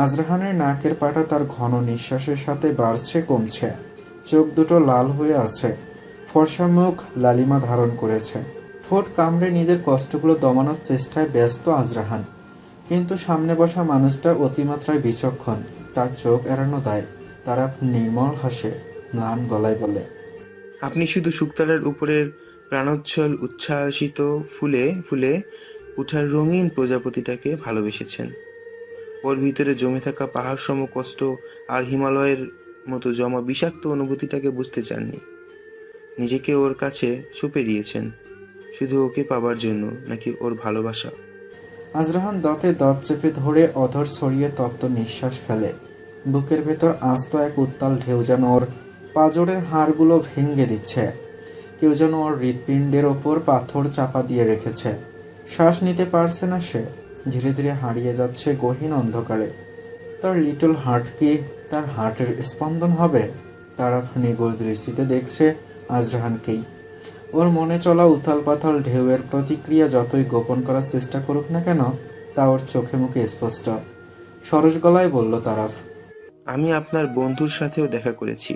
আজরাহানের নাকের পাটা তার ঘন নিঃশ্বাসের সাথে বাড়ছে কমছে। চোখ দুটো লাল হয়ে আছে, ফর্সা মুখ লালিমা ধারণ করেছে। ঠোঁট কামড়ে নিজের কষ্টগুলো দমানোর চেষ্টায় ব্যস্ত আজরাহান। কিন্তু সামনে বসা মানুষটা অতিমাত্রায় বিচক্ষণ, তার চোখ এড়ানো দেয়। তারা নির্মল হাসে, ম্লান গলায় বলে, আপনি শুধু শুকতারার উপরের প্রাণোচ্ছল উচ্ছ্বাসিত ফুলে ফুলে উঠার রঙিন প্রজাপতিটাকে ভালোবেসেছেন। ওর ভিতরে জমে থাকা পাহাড় সম কষ্ট আর হিমালয়ের মতো জমা বিষাক্ত অনুভূতিটাকে বুঝতে চাননি। নিজেকে ওর কাছে সঁপে দিয়েছেন শুধু ওকে পাবার জন্য, নাকি ওর ভালোবাসা? আজরাহান দাঁতে দাঁত চেপে ধরে অধর ছড়িয়ে তপ্ত নিঃশ্বাস ফেলে। বুকের ভেতর আস্ত এক উত্তাল ঢেউ যেন ওর পাঁজরের হাড়গুলো ভেঙে দিচ্ছে। কেউ যেন ওর হৃৎপিণ্ডের ওপর পাথর চাপা দিয়ে রেখেছে। শ্বাস নিতে পারছে না সে, ধীরে ধীরে হারিয়ে যাচ্ছে গহীন অন্ধকারে। তার লিটল হার্ট কি তার হার্টের স্পন্দন হবে? তারা নিগড় দৃষ্টিতে দেখছে আজরাহানকেই। ওর মনে চলা উথাল পাথাল ঢেউয়ের প্রতিক্রিয়া যতই গোপন করার চেষ্টা করুক না কেন, তা ওর চোখে মুখে স্পষ্ট। সরস গলায় বলল তারাফ, আমি আপনার বন্ধুর সাথেও দেখা করেছি।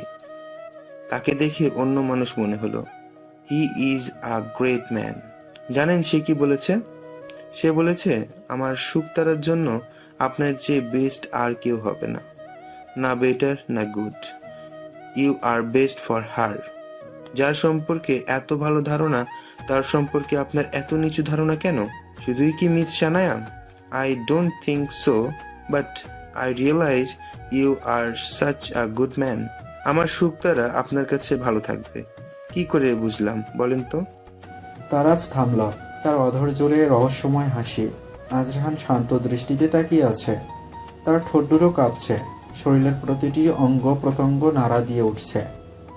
তাকে দেখে অন্য মানুষ মনে হলো। He is a great man. জানেন সে কি বলেছে? সে বলেছে, আমার শুকতারার জন্য আপনার চেয়ে বেস্ট আর কেউ হবে না। না বেটার না good, you are best for her. যার সম্পর্কে এত ভালো ধারণা, তার সম্পর্কে আপনার এত নিচু ধারণা কেন? শুধুই কি myth Sanaya? I don't think so, but I realize you are such a good man. আমার শুকতারা আপনার কাছে ভালো থাকবে কি করে বুঝলাম বলেন তো? তারাফ থামল। তার অধর জোরে রহস্যময় হাসি। আজরাহান শান্ত দৃষ্টিতে তাকিয়ে আছে। তার ঠোঁট দুটো কাঁপছে, শরীরের প্রতিটি অঙ্গ প্রত্যঙ্গ নাড়া দিয়ে উঠছে।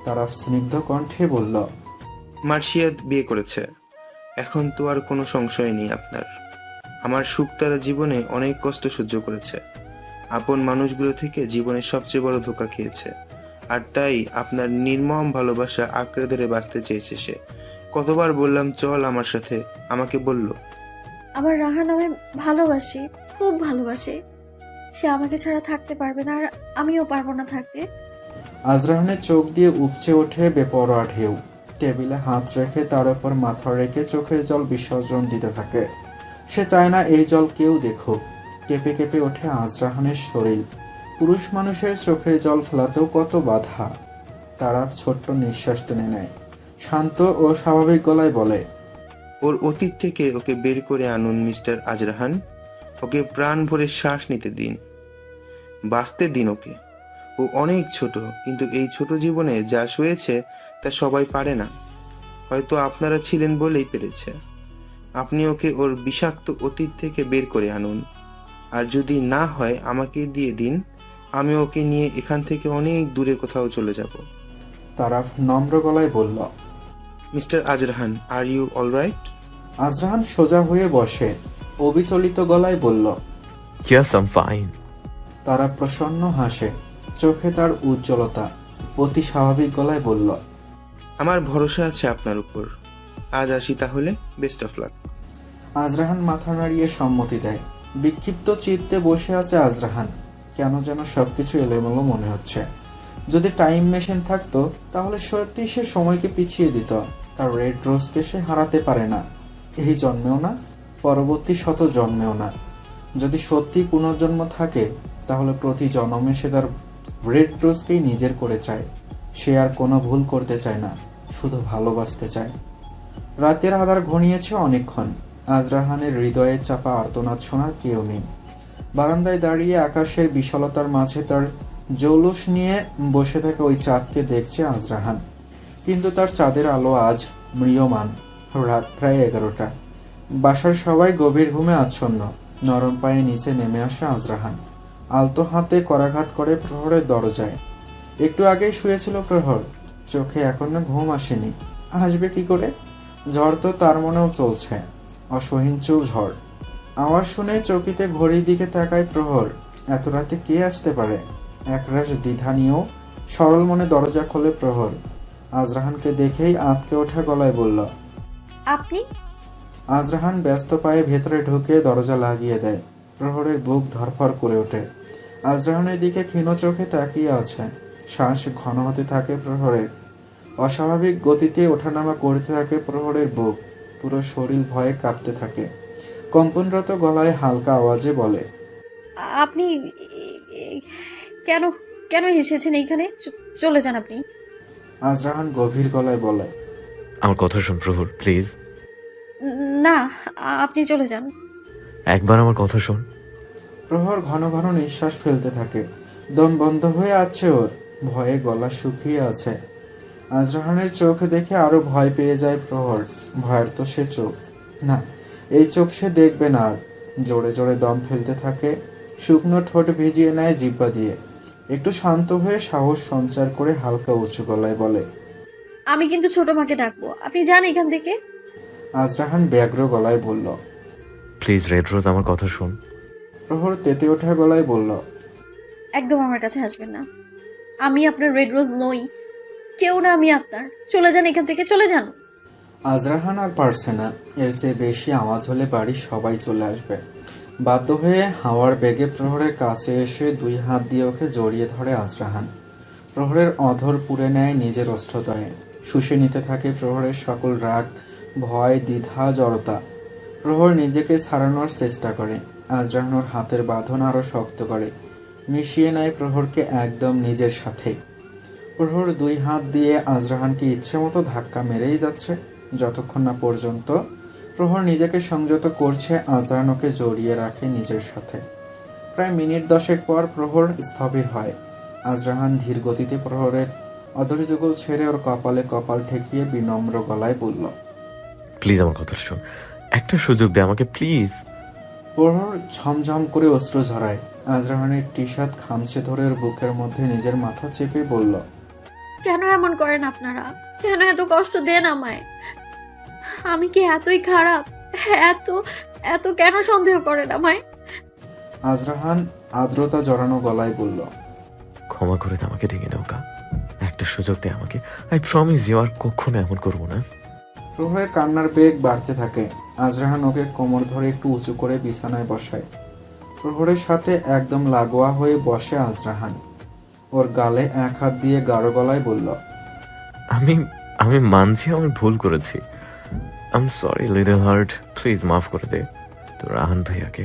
তারাফ স্নিগ্ধ কণ্ঠে বলল, মার্শিয়াদ বিয়ে করেছে। এখন তো আর কোনো সংশয় নেই আপনার। আমার শুকতারা জীবনে অনেক কষ্ট সহ্য করেছে। আপন মানুষগুলো থেকে জীবনের সবচেয়ে বড় ধোঁকা খেয়েছে। আর তাই আপনার নির্মম ভালোবাসা আঁকড়ে ধরে বাঁচতে চেয়েছে সে। কতবার বললাম চল আমার সাথে, আমাকে বলল আমার রাহান আমায় ভালোবাসে, খুব ভালোবাসে। সে আমাকে ছাড়া থাকতে পারবে না, আর আমিও পারবো না থাকতে। আজরাহানের চোখ দিয়ে উপচে ওঠে বেপরোয়া ঢেউ। টেবিলে হাত রেখে তার উপর মাথা রেখে চোখের জল বিসর্জন দিতে থাকে। সে চায় না এই জল কেউ দেখুক। কেঁপে কেঁপে ওঠে আজরাহানের শরীর। পুরুষ মানুষের চোখের জল ফেলাতেও কত বাধা। তারা ছোট্ট নিঃশ্বাস টেনে নেয়, শান্ত ও স্বাভাবিক গলায় বলে, ওর অতীত থেকে ওকে বের করে আনুন মিস্টার আজরাহান। ওকে প্রাণ ভরে শ্বাস নিতে দিন, বাঁচতে দিন ওকে। ও অনেক ছোট, কিন্তু এই ছোট জীবনে যা সয়েছে তা সবাই পারে না। হয়তো আপনারা ছিলেন বলেই পেরেছে। আপনি ওকে ওর বিষাক্ত অতীত থেকে বের করে আনুন। আর যদি না হয় আমাকে দিয়ে দিন, আমি ওকে নিয়ে এখান থেকে অনেক দূরে কোথাও চলে যাব। তারাফ নম্র গলায় বলল, মিস্টার আজরাহান, আর ইউ অলরাইট? আজরাহান সোজা হয়ে বসে, অবিচলিত গলায় বলল, Yes, I'm fine. তারা প্রসন্ন হাসে, চোখে তার উজ্জ্বলতা। অতি স্বাভাবিক গলায় বলল, আমার ভরসা আছে আপনার উপর। আজ আসি তাহলে, বেস্ট অফ লাক। আজরাহান মাথা নাড়িয়ে সম্মতি দেয়। বিক্ষিপ্ত চিত্তে বসে আছে আজরাহান। কেন যেন সবকিছু এলোমেলো মনে হচ্ছে। যদি টাইম মেশিন থাকতো তাহলে সত্যি সে সময়কে পিছিয়ে দিত। তার রেড রোজকে সে হারাতে পারে না, এই জন্মেও না, পরবর্তী শত জন্মেও না। যদি সত্যি পুনর্জন্ম থাকে তাহলে প্রতি জন্মে সে তার রেড রোজকেই নিজের করে চায়। সে আর কোনো ভুল করতে চায় না, শুধু ভালোবাসতে চায়। রাতের আধার ঘনিয়েছে অনেকক্ষণ। আজরাহানের হৃদয়ে চাপা আর্তনাদ শোনার কেউ নেই। বারান্দায় দাঁড়িয়ে আকাশের বিশালতার মাঝে তার জৌলুস নিয়ে বসে থাকা ওই চাঁদকে দেখছে আজরাহান। কিন্তু তার চাঁদের আলো আজ ম্রিয়মান। রাত প্রায় 11টা। বাসার সবাই গভীর ঘুমে আচ্ছন্ন। নরম পায়ে নিচে নেমে আসে আজরাহান। আলতো হাতে করাঘাত করে প্রহরের দরজায়। একটু আগেই শুয়েছিল প্রহর, চোখে এখনো ঘুম আসেনি। আসবে কি করে? ঝড় তো তার মনেও চলছে, অসহিঞ্চু ঝড়। আওয়াজ শুনে চকিতে ঘড়ির দিকে তাকায় প্রহর। এত রাতে কে আসতে পারে? একরাশ দ্বিধা নিয়েও সরল মনে দরজা খোলে প্রহর। আজরাহানকে দেখেই আঁতকে ওঠা গলায় বলল, আপনি? আজরাহান ব্যস্ত পায়ে ভেতরে ঢুকে দরজা লাগিয়ে দেয়। প্রহরের বুক ধরফর করে ওঠে। আজরাহানের দিকে ক্ষীণ চোখে তাকিয়ে আছে। শ্বাস ঘন হতে থাকে প্রহরের। অস্বাভাবিক গতিতে ওঠানামা করতে থাকে প্রহরের বুক। পুরো শরীর ভয়ে কাঁপতে থাকে। কম্পনরত গলায় হালকা আওয়াজে বলে, আপনি কেন কেন এসেছেন এইখানে? চলে যান আপনি। আজরাহান গভীর গলায় বলে, আমার কথা শোন প্রহর, প্লিজ। না, আপনি চলে যান। একবার আমার কথা শোন। প্রহর ঘন ঘন নিঃশ্বাস ফেলতে থাকে। দম বন্ধ হয়ে আছে ওর। ভয়ে গলা শুকিয়ে আছে। আজরাহানের চোখ দেখে আরো ভয় পেয়ে যায় প্রহর। ভয়ের তো সে চোখ না, এই চোখ সে দেখবে না আর। জোরে জোরে দম ফেলতে থাকে। শুকনো ঠোঁট ভিজিয়ে নেয় জিহ্বা দিয়ে। একটু শান্ত হয়ে সাহস সঞ্চার করে হালকা উঁচু গলায় বলে, আমি কিন্তু ছোট মাকে ডাকবো, আপনি যান এখান থেকে। আজরাহান ব্যগ্র গলায় বলল। প্লিজ রেড রোজ, আমার কথা শোন। প্রহর তেতে ওঠা গলায় বলল, একদম আমার কাছে আসবেন না। আমি আপনার রেড রোজ নই, কেউ না আমি আপনার। চলে যান এখান থেকে, চলে যান। আজরাহান আর পারছে না। এর চেয়ে বেশি আওয়াজ হলে বাড়ির সবাই চলে আসবে। বাধ্য হয়ে হাওয়ার বেগে প্রহরের কাছে এসে দুই হাত দিয়ে ওকে জড়িয়ে ধরে আজরাহান। প্রহরের অধর পুড়ে নেয় নিজের অস্ত্রদয়ে। শুষে নিতে থাকে প্রহরের সকল রাগ, ভয়, দ্বিধা, জড়তা। প্রহর নিজেকে ছাড়ানোর চেষ্টা করে। আজরাহান ওর হাতের বাঁধন আরও শক্ত করে। মিশিয়ে নেয় প্রহরকে একদম নিজের সাথে। প্রহর দুই হাত দিয়ে আজরাহানকে ইচ্ছেমতো ধাক্কা মেরেই যাচ্ছে, যতক্ষণ না পর্যন্ত প্রহর নিজেকে সংযত করছে। আজরাহান ওকে জড়িয়ে রাখে নিজের সাথে। প্রায় মিনিট 10 পর প্রহর স্থবির হয়। আজরাহান ধীর গতিতে প্রহরের অধৈর্যগুল ছেড়ে ওর কপালে কপাল ঠেকিয়ে বিনম্র গলায় বলল, প্লিজ আমার কথা শোন, একটা সুযোগ দে আমাকে, প্লিজ। প্রহর ঝমঝম করে অস্ত্র ঝরায়। আজরাহানের টি শার্ট খামচে ধরে ওর বুকের মধ্যে নিজের মাথা চেপে বলল, কেন এমন করেন আপনারা? কেন এত কষ্ট দেন আমায়? আমি কি এতই খারাপ? এত এত কেন সন্দেহ করেন আমায়? আজরাহান আর্দ্রতা জড়ানো গলায় বলল, ক্ষমা করে দে আমাকে, ডেকে নৌকা। একটা সুযোগ দে আমাকে, আই প্রমিস ইউ আর কখনো এমন করবো না। প্রহরের কান্নার বেগ বাড়তে থাকে। আজরাহান ওকে কোমর ধরে একটু উঁচু করে বিছানায় বসায়। প্রহরের সাথে একদম লাগোয়া হয়ে বসে আজরাহান। ওর গালে এক হাত দিয়ে গাঢ় গলায় বলল, আমি আমি মানছি আমি ভুল করেছি। I am sorry little heart, please মাফ করে দে। তো রাহান ভাইয়াকে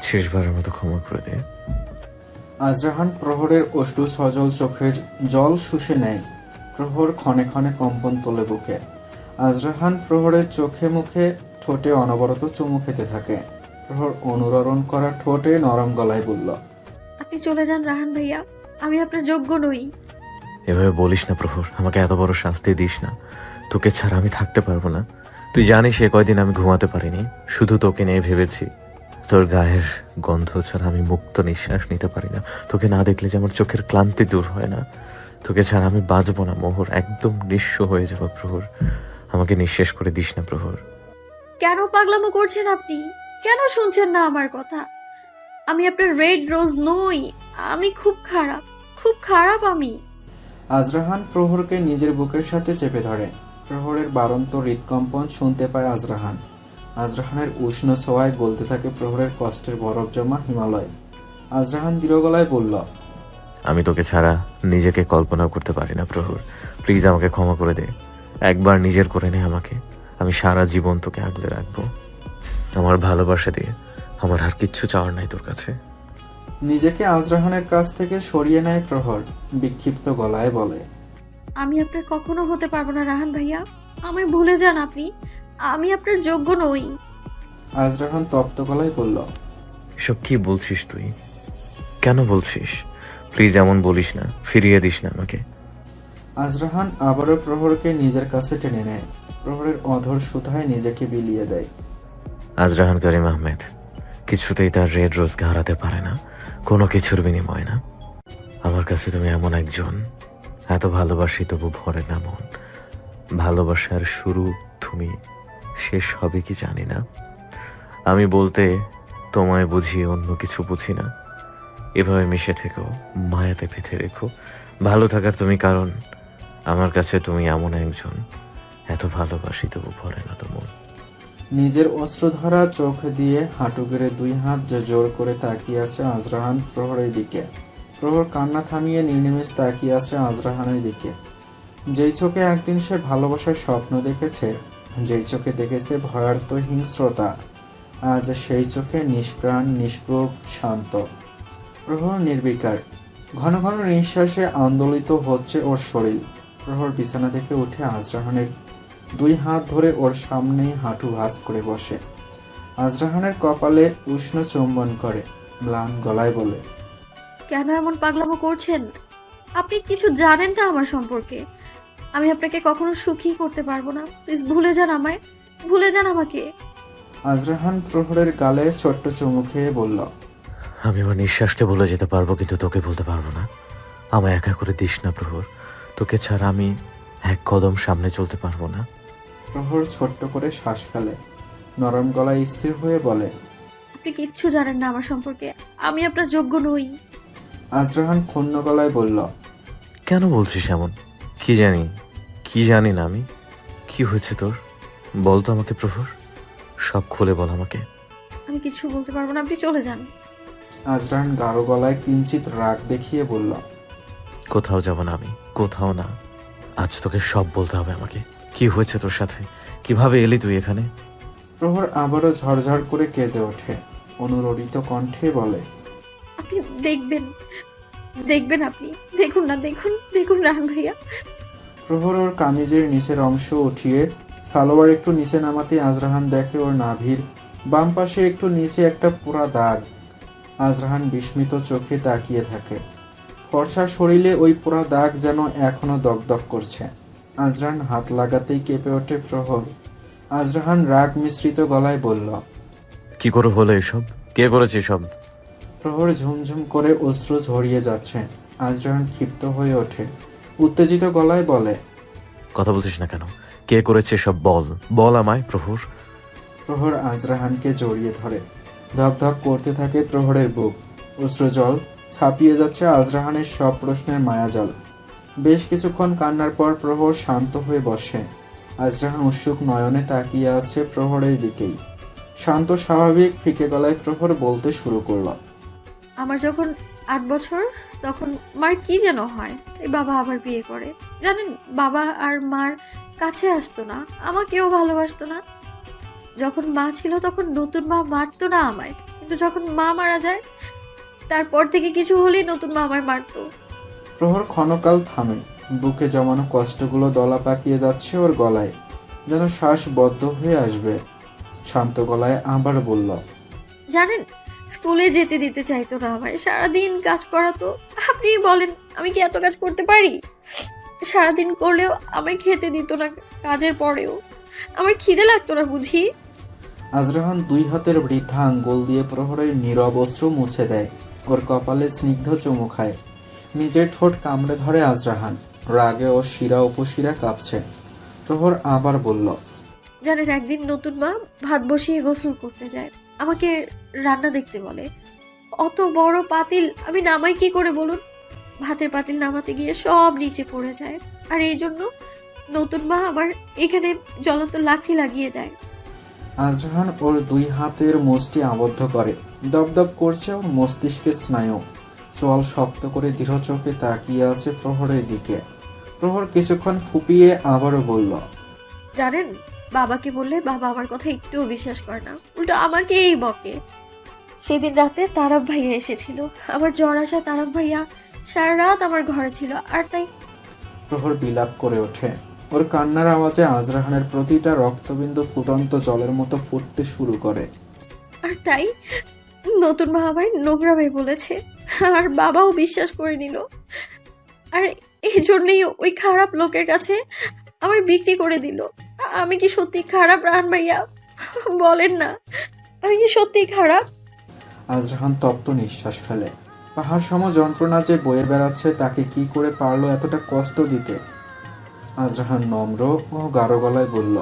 শেষবারের মতো ক্ষমা করে দে। আজরাহান প্রহরের অশ্রু সজল চোখের জল শুষে নেয়। প্রহর ক্ষণে ক্ষণে কম্পন তোলে বুকে। আজরাহান প্রহরের চোখে মুখে ঠোঁটে অনবরত চুমু খেতে থাকে। প্রহর অনুরণন করা ঠোঁটে নরম গলায় বলল, আপনি চলে যান রাহান ভাইয়া, আমি আপনার যোগ্য নই। এভাবে বলিস না প্রহর, আমাকে এত বড় শাস্তি দিস না। তোকে ছাড়া আমি থাকতে পারবো না। তুই জানিস এ কয়দিন আমি ঘুমাতে পারিনি, শুধু তোকে নিয়ে ভেবেছি। তোর গায়ের গন্ধ ছাড়া আমি মুক্ত নিঃশ্বাস নিতে পারি না। তোকে না দেখলে যে আমার চোখের ক্লান্তি দূর হয় না। তোকে ছাড়া আমি বাঁচবো না মোহর, একদম নিঃস্ব হয়ে যাবো প্রহর। আমাকে নিঃশেষ করে দিস না প্রহর। কেন পাগলামো করছেন আপনি? কেন শুনছেন না আমার কথা? আমি আপনার রেড রোজ নই। আমি খুব খারাপ, খুব খারাপ আমি। আজরাহান প্রহরকে নিজের বুকের সাথে চেপে ধরে। প্রহরের বারন্ত হৃদকম্পন শুনতে পায় আজরাহান। আজরাহানের উষ্ণ ছোঁয়ায় গলতে থাকে প্রহরের কষ্টের বরফ জমা হিমালয়। আজরাহান দৃঢ় গলায় বলল, আমি তোকে ছাড়া নিজেকে কল্পনাও করতে পারি না প্রহর। প্লিজ আমাকে ক্ষমা করে দে। একবার নিজের করে নে আমাকে, আমি সারা জীবন তোকে আগলে রাখবো। আমার ভালোবাসা দিয়ে আমার আর কিচ্ছু চাওয়ার নাই তোর কাছে। নিজেকে আজরাহানের কাছ থেকে সরিয়ে নেয় প্রহর। বিক্ষিপ্ত গলায় বলে, আমি আপনার কখনো হতে পারবো না রাহান ভাইয়া, আমায় ভুলে যান আপনি। আমি আপনার যোগ্য নই। আজরাহান তপ্ত গলায় বলল, এসব কি বলছিস তুই? কেন বলছিস? প্লিজ এমন বলিস না, ফিরিয়ে দিস না আমাকে। আজরাহান আবারও প্রহরকে নিজের কাছে টেনে নেয়। প্রহরের অধর সুধায় নিজেকে বিলিয়ে দেয়। আজরাহান করিম আহমেদ কিছুতেই তার রেড রোজকে হারাতে পারে না, কোনো কিছুর বিনিময় না। আমার কাছে তুমি এমন একজন, এত ভালোবাসি তবু ভরে না মন। ভালোবাসার শুরু তুমি, শেষ হবে কি জানি না। আমি বলতে তোমায় বুঝি, অন্য কিছু বুঝি না। এভাবে মিশে থেকো, মায়াতে পেতে রেখো। ভালো থাকার তুমি কারণ, আমার কাছে তুমি এমন একজন, এত ভালোবাসি তবু ভরে না তো মন। নিজের অশ্রুধরা চোখ দিয়ে হাঁটু গেড়ে দুই হাত জোর করে তাকিয়ে আছে আজরাহান প্রহরের দিকে। প্রহর কান্না থামিয়ে নির্নিমেষ তাকিয়ে আছে আজরাহানের দিকে। যেই চোখে একদিন সে ভালোবাসার স্বপ্ন দেখেছে, যেই চোখে দেখেছে ভয়ার্ত হিংস্রতা, আজ সেই চোখে নিষ্প্রাণ, নিষ্প্রভ, শান্ত। প্রহর নির্বিকার। ঘন ঘন নিঃশ্বাসে আন্দোলিত হচ্ছে ওর শরীর। প্রহর বিছানা থেকে উঠে আজরাহানের দুই হাত ধরে ওর সামনেই হাঁটু ভাঁজ করে বসে। আজরাহানের কপালে উষ্ণ চুম্বন করে, ম্লান গলায় বলে, কেন এমন পাগলামো করছেন? আপনি কিছু জানেন না আমার সম্পর্কে। আমি আপনাকে কখনো সুখী করতে পারবো না। প্লিজ ভুলে যান আমায়, ভুলে যান আমাকে। আজরাহান প্রহরের গালে ছোট্ট চুমু খেয়ে বলল, আমি আমার নিঃশ্বাসকে ভুলে যেতে পারবো, কিন্তু তোকে ভুলতে পারবো না। আমায় একা করে দিস না প্রহর, তোকে ছাড়া আমি এক কদম সামনে চলতে পারবো না। প্রহর ছোট্ট করে শ্বাস ফেলে, নরম গলায় স্থির হয়ে বলে, আপনি কিচ্ছু জানেন না আমার সম্পর্কে। আমি আপনার যোগ্য নই। আজরাহান ক্ষুণ্ণ গলায় বলল, কেন বলছিস এমন? কি জানি, কি জানি না আমি? কি হয়েছে তোর? বল তো আমাকে প্রহর, সব খুলে বল আমাকে। আমি কিছু বলতে পারবো না, আপনি চলে যান। আজরাহান গাঢ় গলায় কিঞ্চিত রাগ দেখিয়ে বলল, কোথাও যাব না আমি, কোথাও না। আজ তোকে সব বলতে হবে আমাকে। কি হয়েছে তোর সাথে? কিভাবে এলি তুই এখানে? প্রহর আবারও ঝরঝর করে কেঁদে ওঠে, অনুরোধিত কণ্ঠে বলে, আপনি দেখবেন, দেখবেন আপনি। দেখুন না, দেখুন, দেখুন রাহান ভাইয়া। প্রহর ওর কামিজের নিচের অংশ উঠিয়ে সালোয়ার একটু নিচে নামাতে আজরাহান দেখে ওর নাভির বাম পাশে একটু নিচে একটা পোড়া দাগ। আজরাহান বিস্মিত চোখে তাকিয়ে থাকে। ফর্সা শরীরে ওই পোড়া দাগ যেন এখনো দগদগ করছে। আজরাহান হাত লাগাতেই কেঁপে ওঠে প্রহর। আজরাহান রাগ মিশ্রিত গলায় বলল, কি করে হলো এসব? কে করেছে এসব? প্রহর ঝুমঝুম করে অশ্রু ঝরিয়ে যাচ্ছে। আজরাহান ক্ষিপ্ত হয়ে ওঠে, উত্তেজিত গলায় বলে, কথা বলছিস না কেন? কে করেছে সব? বল, বল আমায় প্রহর। প্রহর আজরাহানকে জড়িয়ে ধরে। ধকধক করতে থাকে প্রহরের বুক। অশ্রুজল ছাপিয়ে যাচ্ছে আজরাহানের সব প্রশ্নের মায়াজাল। বেশ কিছুক্ষণ কান্নার পর প্রহর শান্ত হয়ে বসে। আজরাহান উৎসুক নয়নে তাকিয়ে আছে প্রহরের দিকেই। শান্ত স্বাভাবিক ফিকে গলায় প্রহর বলতে শুরু করলো, আমার যখন 8 বছর, তখন মার কি যেন হয়, এই বাবা আবার বিয়ে করে। জানেন, বাবা আর মার কাছে আসতো না, আমাকেও ভালোবাসতো না। যখন মা ছিল তখন নতুন মা মারতো না আমায়, কিন্তু যখন মা মারা যায় তারপর থেকে কিছু হলেই নতুন মা আমায় মারতো। প্রহর ক্ষণকাল থামে। বুকে জমানো কষ্টগুলো দলা পাকিয়ে যাচ্ছে ওর গলায়, যেন শ্বাস বদ্ধ হয়ে আসবে। শান্ত গলায় আবার বলল, জানেন, স্কুলে যেতে দিতে চাইতো না আমায়, সারাদিন কাজ করাতো। আপনি বলেন, আমি কি এত কাজ করতে পারি? সারাদিন করলেও আমায় খেতে দিত না, কাজের পরেও। আমার খিদে লাগতো না বুঝি? আজরাহান দুই হাতের বৃদ্ধা আঙ্গুল দিয়ে প্রহরের নীরব অশ্রু মুছে দেয়। ওর কপালে স্নিগ্ধ চুমু খায়। নিজের ঠোঁট কামড়ে ধরে আজরাহান। রাগে ওর শিরা উপশিরা কাঁপছে। প্রহর আবার বলল, জানেন, একদিন নতুন মা ভাত বসিয়ে গোসল করতে যায়, আমাকে রান্না দেখতে বলে। অত বড় পাতিল আমি নামাই কি করে বলুন? ভাতের পাতিল নামাতে গিয়ে সব নিচে পড়ে যায়। আর এই জন্য নতুন মা আমার এখানে জ্বলন্ত লাঠি লাগিয়ে দেয়। আজরাহান ওর দুই হাতের মুষ্টি আবদ্ধ করে। দপদপ করছে ওর মস্তিষ্কের স্নায়ু। চোয়াল শক্ত করে দৃঢ় চোখে তাকিয়ে আছে প্রহরের দিকে। প্রহর কিছুক্ষণ ফুপিয়ে আবারও বলল, জানেন, বাবাকে বললে বাবা আমার কথা একটুও বিশ্বাস করে না, উল্টো আমাকেই বকে। সেদিন রাতে তারক ভাইয়া এসেছিল। আমার জ্বর আসা তারক ভাইয়া সারা রাত আমার ঘরে ছিল। আর তাই প্রহর বিলাপ করে ওঠে। ওর কান্নার আওয়াজে আজরাহানের প্রতিটা রক্তবিন্দু ফুটন্ত জলের মতো ফুটতে শুরু করে। আর তাই নতুন মা আমায় নোংরা মেয়ে বলেছে, আর বাবাও বিশ্বাস করে নিল। আর এই জন্যই ওই খারাপ লোকের কাছে আমায় বিক্রি করে দিল। আমি কি সত্যি খারাপ রাহান ভাইয়া? বলেন না, আমি কি সত্যি খারাপ? আজরাহান তপ্ত নিঃশ্বাস ফেলে। পাহাড় সম যন্ত্রণা যে বয়ে বেড়াচ্ছে তাকে কি করে পারলো এতটা কষ্ট দিতে? আজরাহান নম্র ও গাঢ় গলায় বলল,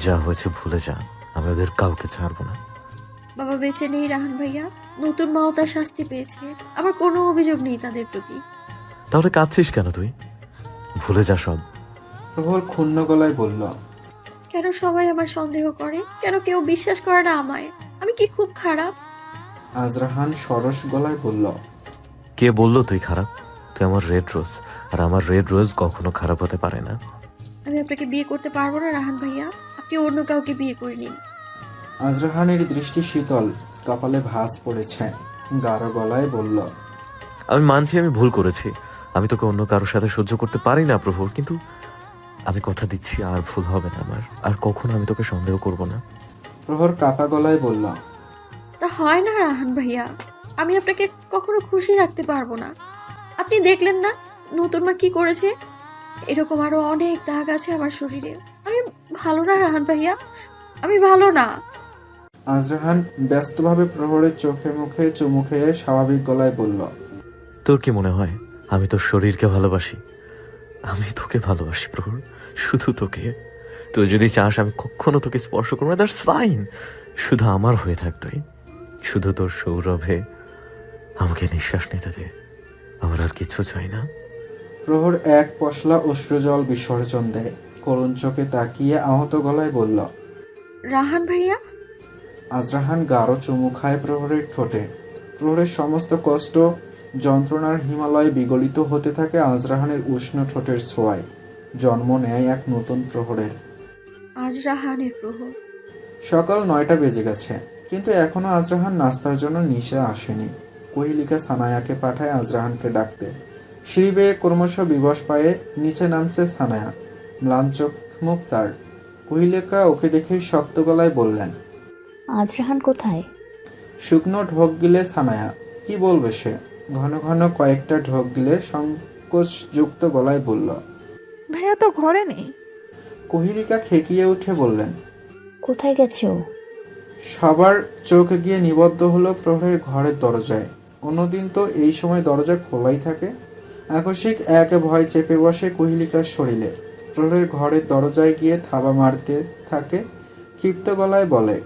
যা হয়েছে ভুলে যা, আমি ওদের কাউকে ছাড়বো না। বাবা বেঁচে নেই রাহান ভাইয়া, নতুন মাও তার শাস্তি পেয়েছে। আমার কোনো অভিযোগ নেই তাদের প্রতি। তাহলে কাঁদছিস কেন তুই? ভুলে যা সব। প্রহর ক্ষুণ্ণ গলায় বলল, কেন সবাই আমার সন্দেহ করে? কেন কেউ বিশ্বাস করে না আমায়? আমি কি খুব খারাপ? আজরাহান সরস গলায় বলল, কে বললো তুই খারাপ? তুই আমার রেড রোজ, আর আমার রেড রোজ কখনো খারাপ হতে পারে না। আমি আপনাকে বিয়ে করতে পারবো না রাহান ভাইয়া। আপনি অন্য কাউকে বিয়ে করে নিন। আজরাহানের দৃষ্টি শীতল, কপালে ভাঁজ পড়েছে। গাঢ় গলায় বলল, আমি মানছি আমি ভুল করেছি, আমি তোকে অন্য কারোর সাথে সহ্য করতে পারি না প্রভু, কিন্তু আমি কথা দিচ্ছি আর ভুল হবে না আমার, আর কখনো আমি তোকে সন্দেহ করব না। প্রহর কাপা গলায় বলল, তা হয় না রাহান ভাইয়া, আমি আপনাকে কখনো খুশি রাখতে পারবো না। আপনি দেখলেন না নতুন মা কি করেছে? এরকম আরো অনেক দাগ আছে আমার শরীরে। আমি ভালো না রাহান ভাইয়া, আমি ভালো না। আজরাহান ব্যস্তভাবে প্রহরের চোখে মুখে চুমু খেয়ে স্বাভাবিক গলায় বলল, তোর কি মনে হয় আমি তোর শরীরকে ভালোবাসি? আমি তোকে ভালোবাসি প্রভু, শুধু তোকে। তুই যদি চাস আমি কখনো তোকে স্পর্শ করবো না, দ্যাটস ফাইন। শুধু আমার হয়ে থাক তুই, শুধু তোর সৌরভে আমাকে নিঃশ্বাস নিতে দে, আমার আর কিছু চাই না। প্রহর এক পশলা অশ্রুজল বিসর্জন দেয়। করুণ চোখে তাকিয়ে আহত গলায় বলল, রাহান ভাইয়া। আজরাহান গাঢ় চুমু খায় প্রহরের ঠোঁটে। প্রহরের সমস্ত কষ্ট যন্ত্রণার হিমালয় বিগলিত হতে থাকে আজরাহানের উষ্ণ ঠোঁটের ছোঁয়ায়। জন্ম নেয় এক নতুন প্রহরের। আজ রাহানের প্রহর। সকাল 9টা বেজে গেছে, কিন্তু এখনো আজরাহান নাস্তার জন্য নিশে আসেনি। কোহিলিকা সানায়াকে পাঠায় আজরাহানকে ডাকতে। সিঁড়ি বেয়ে ক্রমশ বিবশ পায়ে নিচে নামছে সানায়া। ম্লান চোখ মুখ তার। কোহিলিকা ওকে দেখেই শক্ত গলায় বললেন, আজরাহান কোথায়? শুকনো ঢোক গিলে সানায়া। কি বলবে সে? ঘন ঘন কয়েকটা ঢোক গিলে সংকোচযুক্ত গলায় বলল, ভাইয়া তো ঘরে নেই। কোহিলিকা খেকিয়ে উঠে বললেন, কোথায় গেছে ও? সবার চোখ গিয়ে নিবদ্ধ হলো প্রহরের ঘরের দরজায়। অন্যদিন তো এই সময় দরজা খোলাই থাকে। আকস্মিক এক ভয় চেপে বসে কোহিলিকার শরীরে। প্রহরের ঘরের দরজায় গিয়ে থাবা মারতে থাকে। ক্ষিপ্ত গলায় বলে,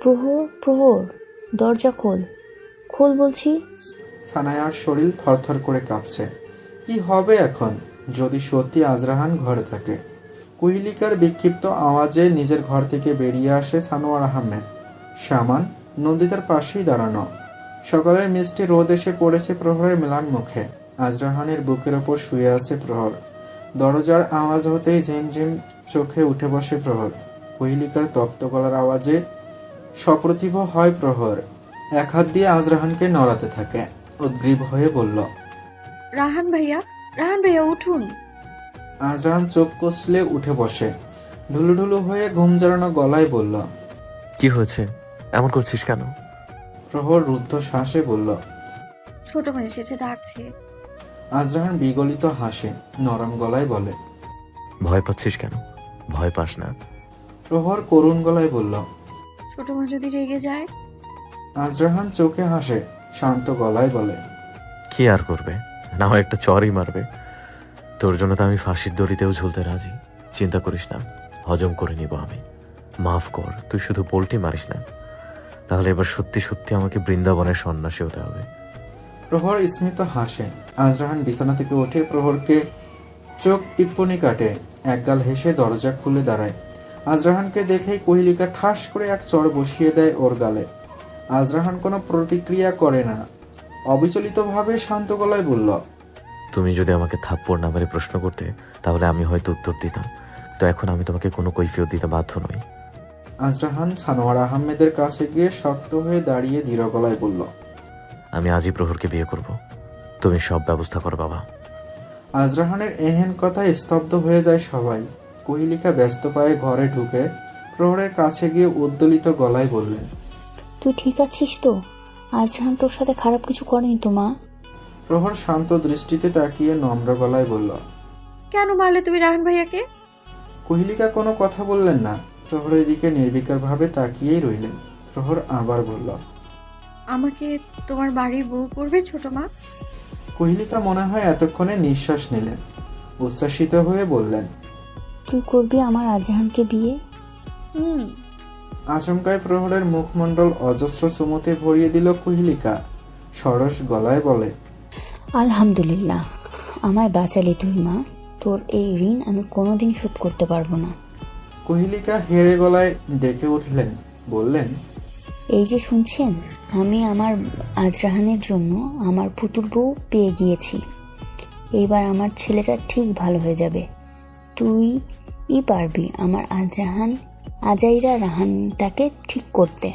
প্রহর প্রহর, দরজা খোল, খোল বলছি। সানায়ার শরীর থরথর করে কাঁপছে। কি হবে এখন যদি সত্যি আজরাহান ঘরে থাকে? কোহিলিকার বিক্ষিপ্ত আওয়াজে নিজের ঘর থেকে বেরিয়ে আসে সানোয়ার আহমেদ। সামান নন্দিতার পাশেই দাঁড়ানো। সকালের মিষ্টি রোদ এসে পড়েছে প্রহরের মেলান মুখে। আজরাহানের বুকের ওপর শুয়ে আছে প্রহর। দরজার আওয়াজ হতেই ঝিমঝিম চোখে উঠে বসে প্রহর। কোহিলিকার তপ্ত গলার আওয়াজে সপ্রতিভ হয় প্রহর। এক হাত দিয়ে আজরাহানকে নড়াতে থাকে। উদ্গ্রীব হয়ে বলল, রাহান ভাইয়া, রাহান ভাইয়া উঠুন। আজরাহান চোখ কষলে উঠে বসে। ঢুলুঢুলু হয়ে ঘুম জড়ানো গলায় বলল, কি হয়েছে? এমন করছিস কেন? প্রহর রুদ্ধ শ্বাসে বলল। ছোট ভাই এসেছে, ডাকছে। আজরাহান বিগলিত হাসে, নরম গলায় বলে, ভয় পাচ্ছিস কেন? ভয় পাস না। প্রহর করুণ গলায় বলল। ছোট মা যদি রেগে যায়? আজরাহান চোখে হাসে, শান্ত গলায় বলে, কি আর করবে, না হয় একটা চরই মারবে। তোর জন্য তো আমি ফাঁসির দড়িতেও ঝুলতে রাজি। চিন্তা করিস না, হজম করে নিব আমি। মাফ কর, তুই শুধু পোল্টি মারিস না, তাহলে এবার সত্যি সত্যি আমাকে বৃন্দাবনের সন্ন্যাসী হতে হবে। প্রহর স্মিত হাসে। আজরাহান বিছানা থেকে উঠে প্রহরকে চোখ টিপ্পনি কাটে। একগাল হেসে দরজা খুলে দাঁড়ায়। আজরাহানকে দেখেই কোহিলিকা ঠাস করে এক চড় বসিয়ে দেয় ওর গালে। আজরাহান কোনো প্রতিক্রিয়া করে না, অবিচলিতভাবে শান্ত গলায় বলল, তুমি যদি আমাকে থাপ্পড় না মেরে প্রশ্ন করতে, তাহলে আমি হয়তো উত্তর দিতাম, তো এখন আমি তোমাকে কোনো কৈফিয়ত দিতে বাধ্য নই। আজরাহান সানোয়ার আহমেদের কাছে গিয়ে শক্ত হয়ে দাঁড়িয়ে দৃঢ় গলায় বলল, আমি আজই প্রহরকে বিয়ে করব। তুমি সব ব্যবস্থা করো বাবা। আজরাহানের এহেন কথায় স্তব্ধ হয়ে যায় সবাই। কোহিলিকা ব্যস্ত পায়ে ঘরে ঢুকে প্রহরের কাছে গিয়ে উদ্দোলিত গলায় বললেন, তুই ঠিক আছিস তো? আজরাহান তোর সাথে খারাপ কিছু করেনি তো মা? প্রহর শান্ত দৃষ্টিতে তাকিয়ে নম্র গলায় বলল, কেন মারলে তুমি রাহান ভাইয়াকে? কোহিলিকা কোনো কথা বললেন না। প্রহরের দিকে নির্বিকারভাবে তাকিয়েই রইলেন। প্রহর আবার বলল, আমাকে তোমার বাড়ির বউ করবে ছোট মা? কোহিলিকা মনে হয় এতক্ষণে নিঃশ্বাস নিলেন। উচ্ছ্বাসিত হয়ে বললেন, তুই করবি আমার আজরাহানকে বিয়ে? হুম। আচমকায় প্রহরের মুখমণ্ডল অজস্র চুমুতে ভরিয়ে দিল কোহিলিকা। সরস গলায় বলে, আলহামদুলিল্লাহ, আমায় বাঁচালি তুই মা। তোর এই ঋণ আমি কোনোদিন শোধ করতে পারবো না। কোহিলিকা হেরে গলায় ডেকে উঠলেন, বললেন, এই যে শুনছেন, আমি আমার আজরাহানের জন্য আমার পুতুল বউ পেয়ে গিয়েছি। এইবার আমার ছেলেটা ঠিক ভালো হয়ে যাবে। তুই পারবি আমার আজাইরা রাহানটাকে ঠিক করতে।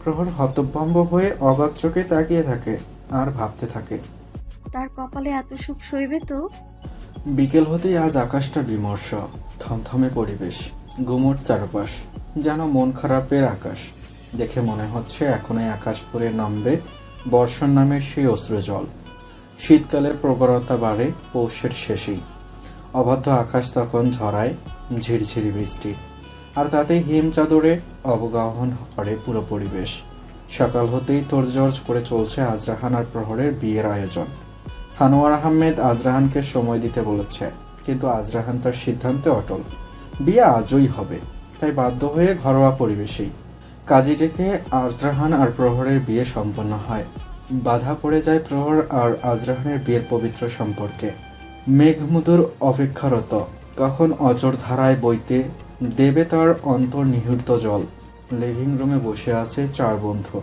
প্রহর হতভম্ব হয়ে অবাক চোখে তাকিয়ে থাকে আর ভাবতে থাকে। তার কপালে এত সুখ সইবে তো? বিকেল হতেই আজ আকাশটা বিমর্ষ, থমথমে পরিবেশ, গুমোট চারপাশ, যেন মন খারাপের আকাশ। দেখে মনে হচ্ছে এখনই আকাশ পুড়ে নামবে বর্ষণ নামের সেই অশ্রুজল। শীতকালের প্রবরতা বাড়ে পৌষের শেষেই। অবাধ্য আকাশ তখন ঝরায় ঝিরঝিরি বৃষ্টি, আর তাতে হিম চাদরে অবগাহন করে পুরো পরিবেশ। সকাল হতেই তোড়জোড় করে চলছে আজরাহান আর প্রহরের বিয়ের আয়োজন। সানোয়ার আহমেদ আজরাহানকে সময় দিতে বলেছে, কিন্তু আজরাহান তার সিদ্ধান্তে অটল। বিয়ে আজই হবে, তাই বাধ্য হয়ে ঘরোয়া পরিবেশেই কাজী ডেকে আজরাহান আর প্রহরের বিয়ে সম্পন্ন হয়। বাধা পড়ে যায় প্রহর আর আজরাহানের বিয়ের পবিত্র সম্পর্কে। মেঘমুদুর অপেক্ষারত, কখন অজর ধারায় বইতে দেবে তার অন্তর্নিহিত জল। লিভিং রুমে বসে আছে চার বন্ধু,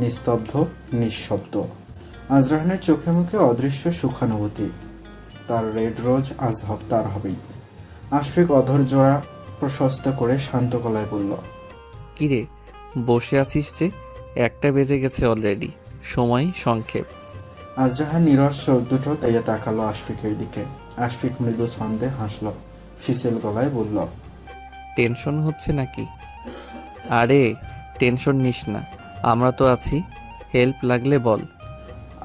নিস্তব্ধ, নিঃশব্দ। আজরাহানের চোখে মুখে অদৃশ্য সুখানুভূতি। তার রেড রোজ আজ তার হবেই। আশফিক অধর জোড়া প্রশস্ত করে শান্ত গলায় বলল, কিরে বসে আছিস যে? 1টা বেজে গেছে অলরেডি, সময় সংক্ষেপ। আজরাহান নিরস চোখ দুটো তাইয়ে তাকালো আশফিকের দিকে। আশফিক মৃদু ছন্দে হাসল, ফিসেল গলায় বলল, টেনশন হচ্ছে নাকি? আরে টেনশন নিস না, আমরা তো আছি, হেল্প লাগলে বল।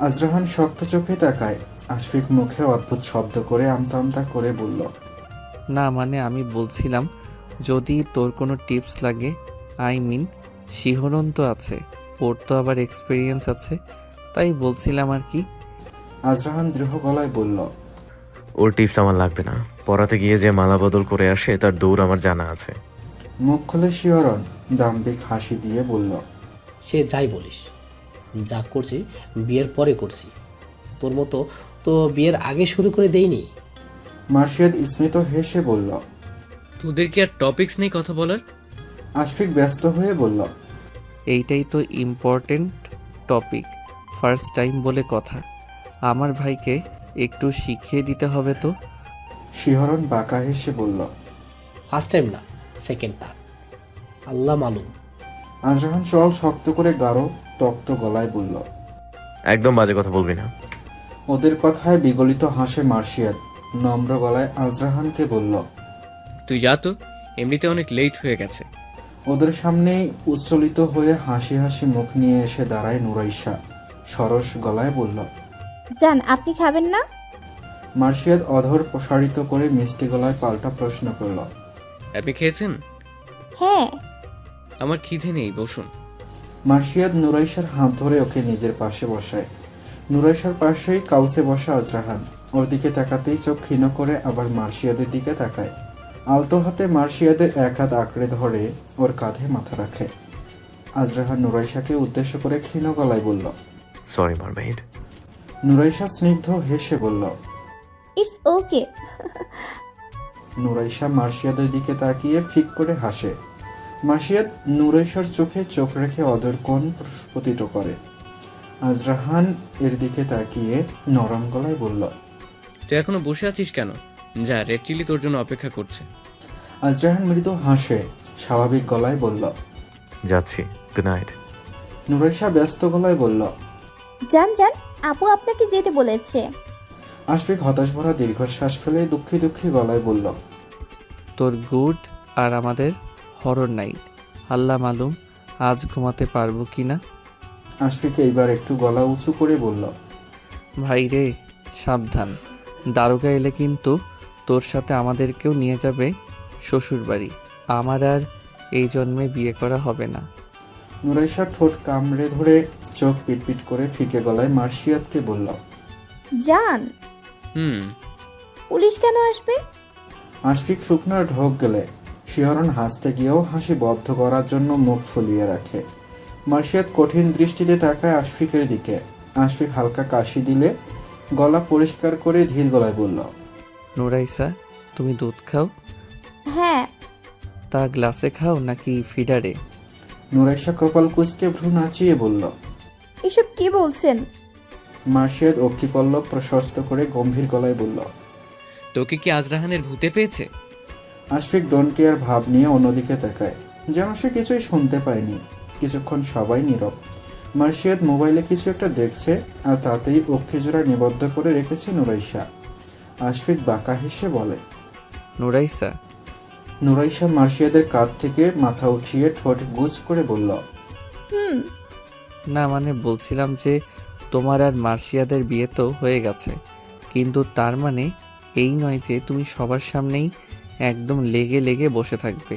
আজরাহান শক্ত চোখে তাকায়। আশফিক মুখে অদ্ভুত শব্দ করে আমতা আমতা করে বলল, না মানে আমি বলছিলাম যদি তোর কোনো টিপস লাগে, আই মিন শিহরণ তো আছে, ওর তো আবার এক্সপিরিয়েন্স আছে, তাই বলছিলাম আর কি। আজরাহান দৃঢ় গলায় বলল, ওর টিপস আমার লাগবে না। পড়াতে গিয়ে যে মালা বদল করে আসে তার দৌড় আমার জানা আছে। মুখ খুলে শিহরণ দাম্ভিক হাসি দিয়ে বলল, সে যাই বলিস, যা করছি বিয়ের পরে করছি, তোর মতো তো বিয়ের আগে শুরু করে দেইনি। মার্শিয়াদ স্মিত হেসে বলল। তোদের কি আর টপিকস নেই কথা বলার? আশফিক ব্যস্ত হয়ে বলল, এইটাই তো ইম্পর্টেন্ট টপিক, ফার্স্ট টাইম বলে কথা, আমার ভাইকে একটু শিখিয়ে দিতে হবে তো। শিহরণ বাঁকা হেসে বলল, ফার্স্ট টাইম না, সেকেন্ড টাইম, আল্লাহ মালুম। আজরাহান চল শক্ত করে গাঢ় তপ্ত গলায় বলল। একদম বাজে কথা বলবি না। ওদের কথায় বিগলিত হাসে মার্শিয়াদ নম্র গলায় আজরাহানকে বলল। তুই যা তো, এমনিতে অনেক লেট হয়ে গেছে। ওদের সামনেই উচ্চলিত হয়ে হাসি হাসি মুখ নিয়ে এসে দাঁড়ায় নুরাইশা, সরস গলায় বলল, জান আপনি খাবেন না? মার্শিয়াদ অধর প্রসারিত করে মিষ্টি গলায় পাল্টা প্রশ্ন করল। আপনি খেয়েছেন? হ্যাঁ। আমার খিদে নেই, বসুন। মার্শিয়াদ নুরাইশার হাত ধরে ওকে নিজের পাশে বসায়। নুরাইশার পাশেই কাউসে বসা আজরাহান ওর দিকে তাকাতেই চোখ ক্ষীণ করে আবার মার্শিয়াদের দিকে তাকায়। আলতো হাতে মার্শিয়াদের এক হাত আঁকড়ে ধরে ওর কাঁধে মাথা রাখে। আজরাহান নুরাইশাকে উদ্দেশ্য করে ক্ষীণ গলায় বলল, সরি মারমেইড। নুরাইশা স্নিগ্ধ হেসে বলল। It's okay. নুরাইশা মার্শিয়াদের দিকে তাকিয়ে ফিক করে হাসে। মার্শিয়াদ নুরাইশার চোখে চোখ রেখে অধর কোণ প্রস্ফুটিত করে। আজরাহান এর দিকে তাকিয়ে নরম গলায় বলল, তুই এখনো বসে আছিস কেন? যা, রেড চিলি তোর জন্য অপেক্ষা করছে। আজরাহান মৃদু হাসে, স্বাভাবিক গলায় বলল, যাচ্ছি, গুড নাইট। নুরাইশা ব্যস্ত গলায় বলল, জান জান, আপু আপনাকে যেতে বলেছে। আশফিক হতাশ ভরা দীর্ঘশ্বাস ফেলে দুঃখী দুঃখী গলায় বলল, তোর গুড আর আমাদের হরর নাইট, আল্লাহ মালুম আজ ঘুমাতে পারবো কি না। আশফিক এইবার একটু গলা উঁচু করে বলল, ভাই রে সাবধান, দারোগা এলে কিন্তু তোর সাথে আমাদেরকেও নিয়ে যাবে শ্বশুর বাড়ি। আমার আর এই জন্মে বিয়ে করা হবে না। নুরাইশা ঠোঁট কামড়ে ধরে চোখ পিটপিট করে ফিকে গলায় মার্শিয়াদকে বলল, জান, পুলিশ কেন আসবে? আশফিক শুকনো ঢোক গেলে শিহরণ হাসতে গিয়েও হাসি বদ্ধ করার জন্য মুখ ফুলিয়ে রাখে। মার্শিয়াদ কঠিন দৃষ্টিতে তাকায় আশফিকের দিকে। আশফিক হালকা কাশি দিলে গলা পরিষ্কার করে ধীর গলায় বলল, নুরাইসা তুমি দুধ খাও? হ্যাঁ। তা গ্লাসে খাও নাকি ফিডারে? নুরাইশা কপাল কুঁচকে ভ্রু নাচিয়ে বলল। এসব কি বলছেন? মার্শিয়াদ অক্ষিপল্লব প্রশস্ত করে গম্ভীর গলায় বলল। তোকে কি আজরাহানের ভূতে পেয়েছে? আশফিক ডোন্ট কেয়ার ভাব নিয়ে অন্যদিকে তাকায়, যেন সে কিছুই শুনতে পায়নি। কিছুক্ষণ সবাই নীরব। মার্শিয়াদ মোবাইলে কিছু একটা দেখছে, আর তাতেই অক্ষিজোড়া নিবদ্ধ করে রেখেছে নুরাইশা। আশফিক বাঁকা হেসে বলে। নুরাইসা? নুরাইশা মার্শিয়াদের কাঁধ থেকে মাথা উঠিয়ে ঠোঁট গুজ করে বলল। হুম। না মানে বলছিলাম যে তোমার আর মার্শিয়াদের বিয়ে তো হয়ে গেছে, কিন্তু তার মানে এই নয় যে তুমি সবার সামনেই একদম লেগে লেগে বসে থাকবে।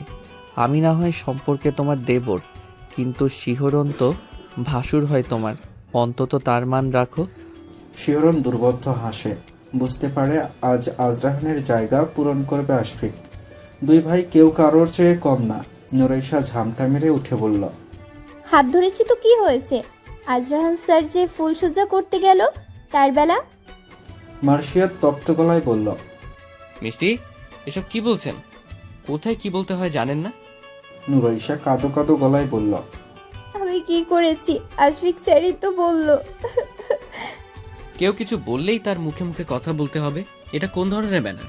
আমি না হয় সম্পর্কে তোমার দেবর, কিন্তু শিহরণ তো ভাসুর হয় তোমার, অন্তত তার মান রাখো। শিহরণ দুর্বোধ্য হাসে। বুঝতে পারে আজ আজরাহানের জায়গা পূরণ করবে আশফিক। দুই ভাই কেউ কারোর চেয়ে কম না। নুরাইশা ঝামটা মেরে উঠে বলল। হাত ধরেছি তো কি হয়েছে? আজরাহান স্যার যে ফুলসজ্জা করতে গেল তার বেলা। মার্শিয়াদ তপ্ত গলায় বলল। মিষ্টি, এসব কি বলছেন? কোথায় কি বলতে হয় জানেন না? নুরাইশা কাঁদো কাঁদো গলায় বলল। আমি কি করেছি? আশফিক স্যারই তো বলল। কেউ কিছু বললেই তার মুখে মুখে কথা বলতে হবে? এটা কোন ধরনের ব্যানার?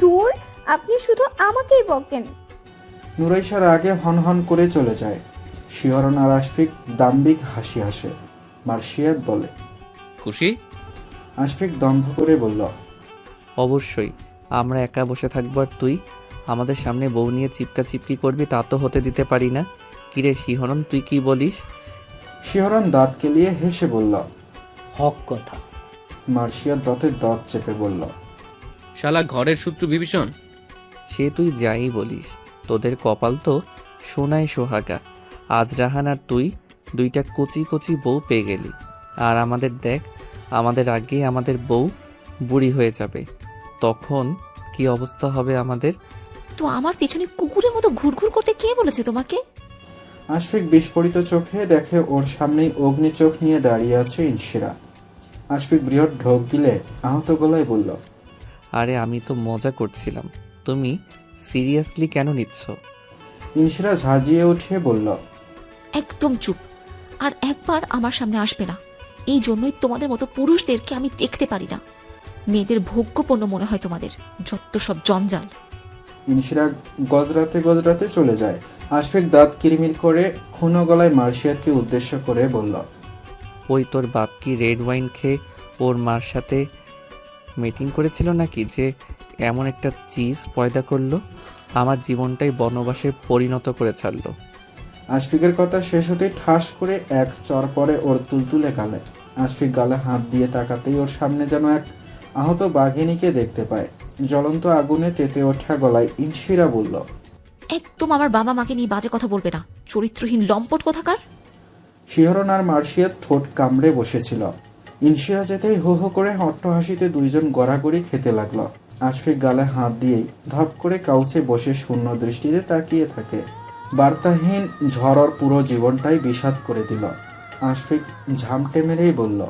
দূর, আপনি শুধু আমাকেই বকেন। নুরাইশার আগে হন হন করে চলে যায়। শিহরণ আর আশফিক দাম্ভিক হাসি হাসে। মার্শিয়াদ বলে। খুশি? আশফিক দম্ভ করে বলল। অবশ্যই। আমরা একা বসে থাকবো আর তুই আমাদের সামনে বউ নিয়ে চিপকা চিপকি করবি, তা তো হতে দিতে পারি না। কিরে শিহরণ, তুই কি বলিস? শিহরণ দাঁত কেলিয়ে হেসে বলল। হক কথা। মার্শিয়াদ দাঁতে দাঁত চেপে বলল। শালা ঘরের শত্রু বিভীষণ। সে তুই যাই বলিস, তোদের কপাল তো সোনায় সোহাগা। আজরাহান আর তুই দুইটা কচি কচি বউ পেয়ে গেলি, আর আমাদের দেখ, আমাদের আগে আমাদের বউ বুড়ি হয়ে যাবে, তখন কি অবস্থা হবে আমাদের? তো আমার পেছনে কুকুরের মতো ঘুরঘুর করতে কে বলেছে তোমাকে? আশফিক বিস্ফোরিত চোখে দেখে ওর সামনেই অগ্নি চোখ নিয়ে দাঁড়িয়ে আছে ইনশিরা। আশফিক বৃহৎ ঢোক গিলে আহত গলায় বলল। আরে আমি তো মজা করছিলাম, তুমি সিরিয়াসলি কেন নিচ্ছ? ইনশিরা ঝাঁঝিয়ে উঠে বলল। একদম চুপ, আর একবার আমার সামনে আসবে না। এই জন্যই তোমাদের মতো পুরুষদেরকে আমি দেখতে পারি না। মেয়েদের ভোগ্যপণ্য মনে হয় তোমাদের, যত সব জঞ্জাল। ইনশিরা গজরাতে গজরাতে চলে যায়। আশফিক দাঁত কিরমির করে খুনো গলায় মার্শিয়াদকে উদ্দেশ্য করে বলল। ওই তোর বাপ কি রেড ওয়াইন খেয়ে ওর মার সাথে মিটিং করেছিল নাকি, যে এমন একটা চিজ পয়দা করলো, আমার জীবনটাই বনবাসে পরিণত করে ছাড়লো। আশফিকের কথা শেষ হতেই ঠাস করে এক চর পড়ে ওর তুলতুলে গালে। আশফিক গালে হাত দিয়ে তাকাতেই ওর সামনে যেন এক আহত বাঘিনীকে দেখতে পায়। জ্বলন্ত আগুনে তেতে ওঠা গলায় ইনশিরা বলল। একদম আমার বাবা মাকে নিয়ে বাজে কথা বলবে না, চরিত্রহীন লম্পট কোথাকার। শিহরণ আর মার্শিয়াদ ঠোঁট কামড়ে বসেছিল। ইনশিরা যেতেই হো হো করে অট্টহাসিতে দুইজন গড়াগড়ি খেতে লাগলো। আশফিক গালে হাত দিয়েই ধপ করে কাউচে বসে শূন্য দৃষ্টিতে তাকিয়ে থাকে। বার্তাহীন ঝড়র পুরো জীবনটাই বিষাদ করে দিল। আশফিক ঝামটে মেরেই বলল।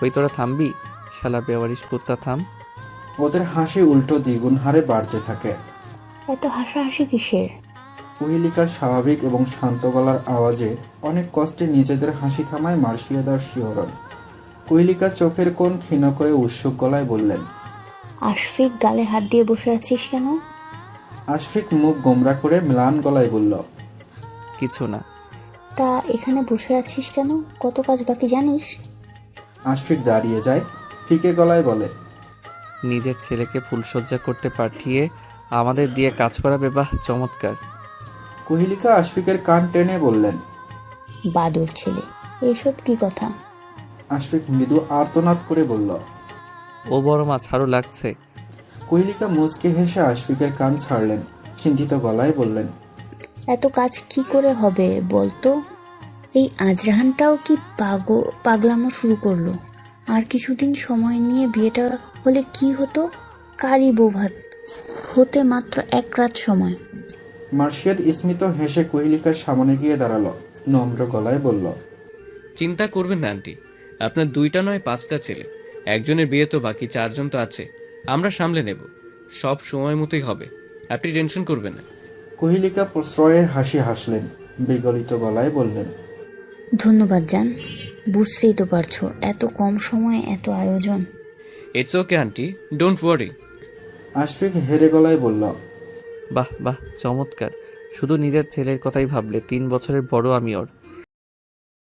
ওই তোরা থামবি, শালা বেওয়ারিশ কুত্তা, থাম। ওদের হাসি উল্টো দ্বিগুণ হারে বাড়তে থাকে। এত হাসাহাসি কিসের? কুহেলিকার স্বাভাবিক এবং শান্ত গলার আওয়াজে অনেক কষ্টে নিজেদের হাসি থামায় মার্শিয়াদ আর শিহরণ। কুহেলিকা চোখের কোণ ক্ষীণ করে উৎসুক গলায় বললেন। আশফিক, গালে হাত দিয়ে বসে আছিস কেন? আশফিক মুখ গোমরা করে ম্লান গলায় বলল। কিছু না। তা এখানে বসে আছিস কেন? কত কাজ বাকি জানিস? আশফিক দাঁড়িয়ে যায়, ফিকে গলায় বলে। নিজের ছেলেকে ফুলসজ্জা করতে পাঠিয়ে আমাদের দিয়ে কাজ করাবে, বাহ চমৎকার। কুহেলিকা আশফিকের কান টেনে বললেন। বাদর ছেলে, এসব কি কথা? আশফিক মৃদু আর্তনাদ করে বলল। ও বড় মা, ছাড়ো লাগছে। কুহেলিকা মুচকে হেসে আশফিকের কান ছাড়লেন, চিন্তিত গলায় বললেন। এত কাজ কি করে হবে বলতো? এই আজরাহানটাও কি পাগলামো শুরু করলো? আর কিছুদিন সময় নিয়ে বিয়েটা হলে কি হতো? কারি বৌভাত হতে মাত্র এক রাত সময়। মার্শিয়াদ স্মিত হেসে কুহেলিকার সামনে গিয়ে দাঁড়ালো, নম্র গলায় বলল। চিন্তা করবেন না আন্টি, আপনার 2টা নয় 5টা ছেলে, একজনের বিয়ে তো বাকি 4জন তো আছে, আমরা সামলে নেব, সব সময় মতোই হবে, আপনি টেনশন করবেন না। কোহিলিকা প্রশ্রয়ের হাসি হাসলেন, বিগলিত গলায় বললেন, ধন্যবাদ জান। বুঝতেই তো পারছো, এত কম সময়ে এত আয়োজন। It's okay aunty, don't worry. Ashfiq হেরে গলায় বলল, বাহ বাহ, চমৎকার। শুধু নিজের ছেলের কথাই ভাবলে, 3 বছরের বড় আমি ওর।